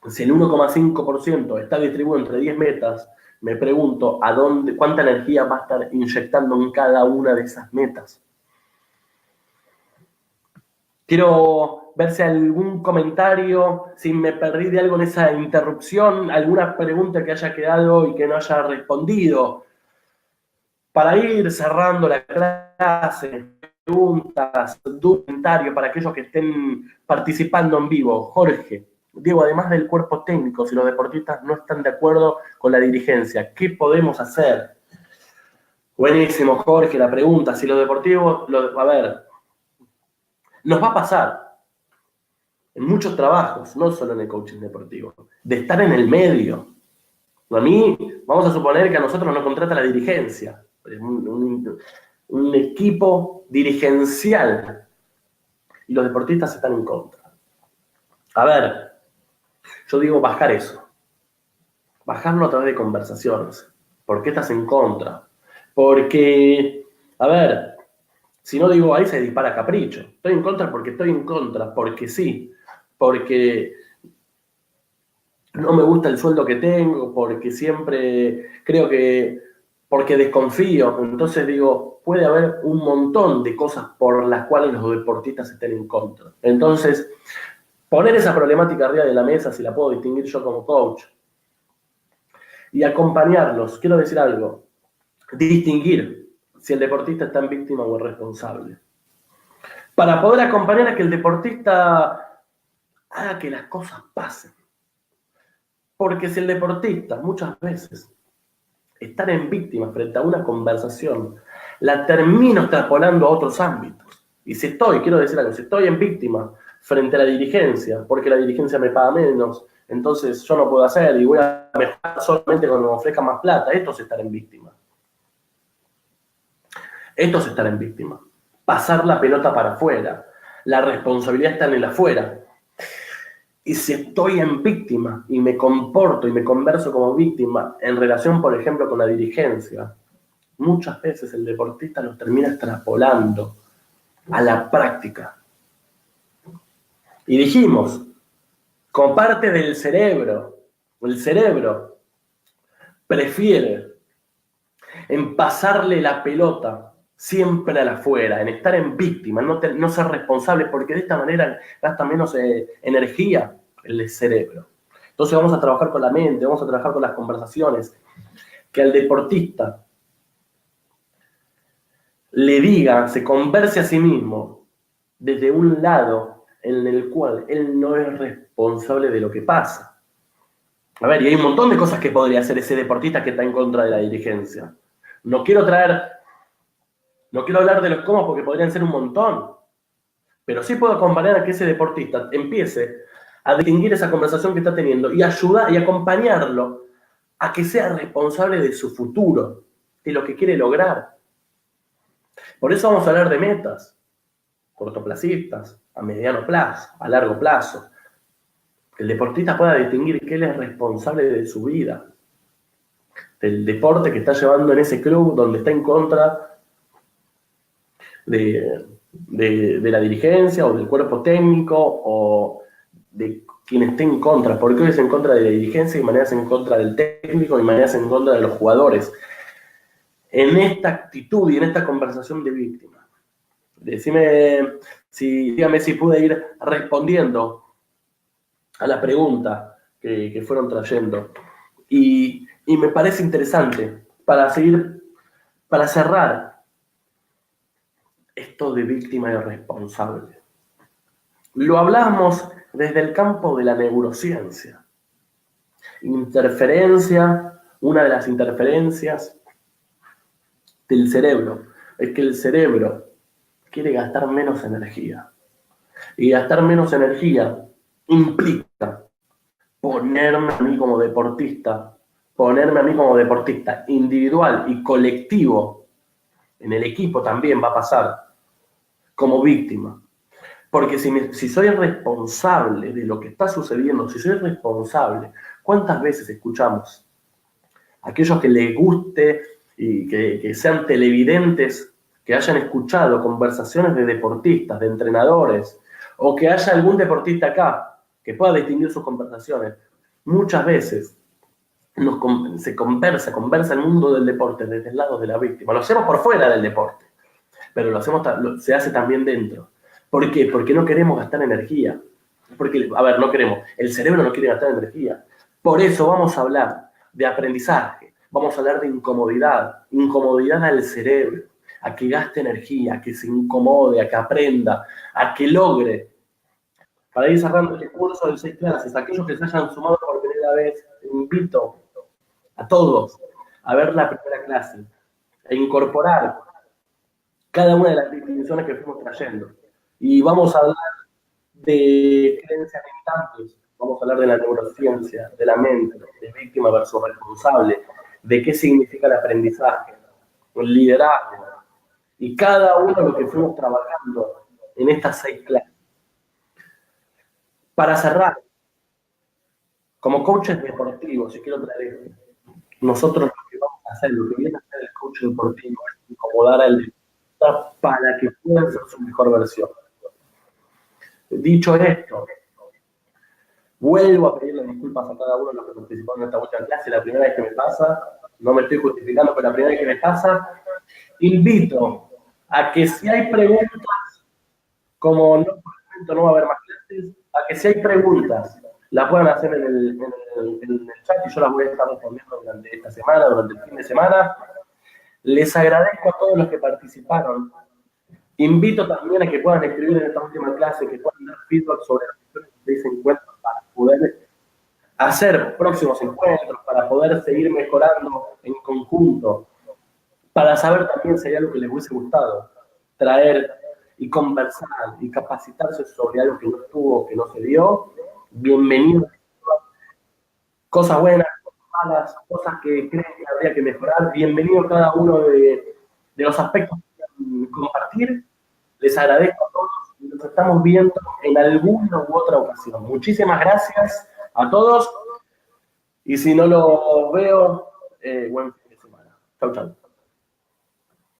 si el 1,5% está distribuido entre 10 metas, me pregunto cuánta energía va a estar inyectando en cada una de esas metas. Quiero ver si algún comentario, si me perdí de algo en esa interrupción, alguna pregunta que haya quedado y que no haya respondido. Para ir cerrando la clase, preguntas, comentarios para aquellos que estén participando en vivo. Jorge, Diego, además del cuerpo técnico, si los deportistas no están de acuerdo con la dirigencia, ¿qué podemos hacer? Buenísimo, Jorge, la pregunta. Si los deportivos, a ver, nos va a pasar en muchos trabajos, no solo en el coaching deportivo, de estar en el medio. A mí, vamos a suponer que a nosotros nos contrata la dirigencia, un equipo dirigencial, y los deportistas están en contra. A ver, yo digo bajar eso. Bajarlo a través de conversaciones. ¿Por qué estás en contra? Porque, a ver, si no digo ahí se dispara capricho. Estoy en contra porque estoy en contra, porque sí, porque no me gusta el sueldo que tengo, porque siempre creo que, porque desconfío. Entonces digo, puede haber un montón de cosas por las cuales los deportistas estén en contra. Entonces, poner esa problemática arriba de la mesa, si la puedo distinguir yo como coach, y acompañarlos, quiero decir algo, distinguir si el deportista está en víctima o es responsable. Para poder acompañar a que el deportista haga que las cosas pasen. Porque si el deportista muchas veces estar en víctima frente a una conversación la termino extrapolando a otros ámbitos. Y si quiero decir algo, si estoy en víctima frente a la dirigencia, porque la dirigencia me paga menos, entonces yo no puedo hacer y voy a mejorar solamente cuando me ofrezca más plata, esto es estar en víctima. Esto es estar en víctima. Pasar la pelota para afuera. La responsabilidad está en el afuera. Y si estoy en víctima y me comporto y me converso como víctima en relación, por ejemplo, con la dirigencia, muchas veces el deportista los termina extrapolando a la práctica. Y dijimos, como parte del cerebro, el cerebro prefiere en pasarle la pelota siempre al afuera, en estar en víctima, no ser responsable, porque de esta manera gasta menos energía el cerebro. Entonces vamos a trabajar con la mente, vamos a trabajar con las conversaciones, que al deportista le diga, se converse a sí mismo desde un lado en el cual él no es responsable de lo que pasa. A ver, y hay un montón de cosas que podría hacer ese deportista que está en contra de la dirigencia. No quiero hablar de los cómo porque podrían ser un montón, pero sí puedo acompañar a que ese deportista empiece a distinguir esa conversación que está teniendo y ayudar y acompañarlo a que sea responsable de su futuro, de lo que quiere lograr. Por eso vamos a hablar de metas, cortoplacistas, a mediano plazo, a largo plazo. Que el deportista pueda distinguir que él es responsable de su vida, del deporte que está llevando en ese club donde está en contra de la dirigencia o del cuerpo técnico o de quien esté en contra, porque hoy es en contra de la dirigencia y maneras en contra del técnico y maneras en contra de los jugadores. En esta actitud y en esta conversación de víctima. Dígame si pude ir respondiendo a la pregunta que fueron trayendo. Y me parece interesante para cerrar esto de víctima y responsable. Lo hablamos desde el campo de la neurociencia. Una de las interferencias del cerebro es que el cerebro quiere gastar menos energía. Y gastar menos energía implica ponerme a mí como deportista individual y colectivo, en el equipo también va a pasar, como víctima. Porque si soy responsable de lo que está sucediendo, si soy responsable, ¿cuántas veces escuchamos a aquellos que les guste y que sean televidentes, que hayan escuchado conversaciones de deportistas, de entrenadores, o que haya algún deportista acá que pueda distinguir sus conversaciones? Muchas veces se conversa el mundo del deporte desde el lado de la víctima. Lo hacemos por fuera del deporte, pero se hace también dentro. ¿Por qué? Porque no queremos gastar energía. El cerebro no quiere gastar energía. Por eso vamos a hablar de aprendizaje, vamos a hablar de incomodidad al cerebro, a que gaste energía, a que se incomode, a que aprenda, a que logre. Para ir cerrando este curso de 6 clases, aquellos que se hayan sumado por primera vez, invito a todos a ver la primera clase e incorporar cada una de las definiciones que fuimos trayendo. Y vamos a hablar de creencias limitantes, vamos a hablar de la neurociencia, de la mente, de víctima versus responsable, de qué significa el aprendizaje, el liderazgo, y cada uno de lo que fuimos trabajando en estas 6 clases. Para cerrar, como coaches deportivos, si quiero traer esto, nosotros lo que vamos a hacer, lo que viene a hacer el coach deportivo es incomodar al deportista para que pueda ser su mejor versión. Dicho esto, vuelvo a pedirle disculpas a cada uno de los que participaron en esta última clase. La primera vez que me pasa, no me estoy justificando, pero la primera vez que me pasa, invito a que si hay preguntas, como no, por el momento no va a haber más clases, a que si hay preguntas, las puedan hacer en el chat y yo las voy a estar respondiendo durante esta semana, durante el fin de semana. Les agradezco a todos los que participaron. Invito también a que puedan escribir en esta última clase, que puedan dar feedback sobre los que se encuentran para poder hacer próximos encuentros, para poder seguir mejorando en conjunto, para saber también si hay algo que les hubiese gustado traer y conversar y capacitarse sobre algo que no estuvo, que no se dio. Bienvenidos. Cosas buenas, cosas malas, cosas que creen que habría que mejorar. Bienvenido cada uno de los aspectos que quieran compartir. Les agradezco a todos y nos estamos viendo en alguna u otra ocasión. Muchísimas gracias a todos y si no los veo, buen fin de semana. Chau, chau.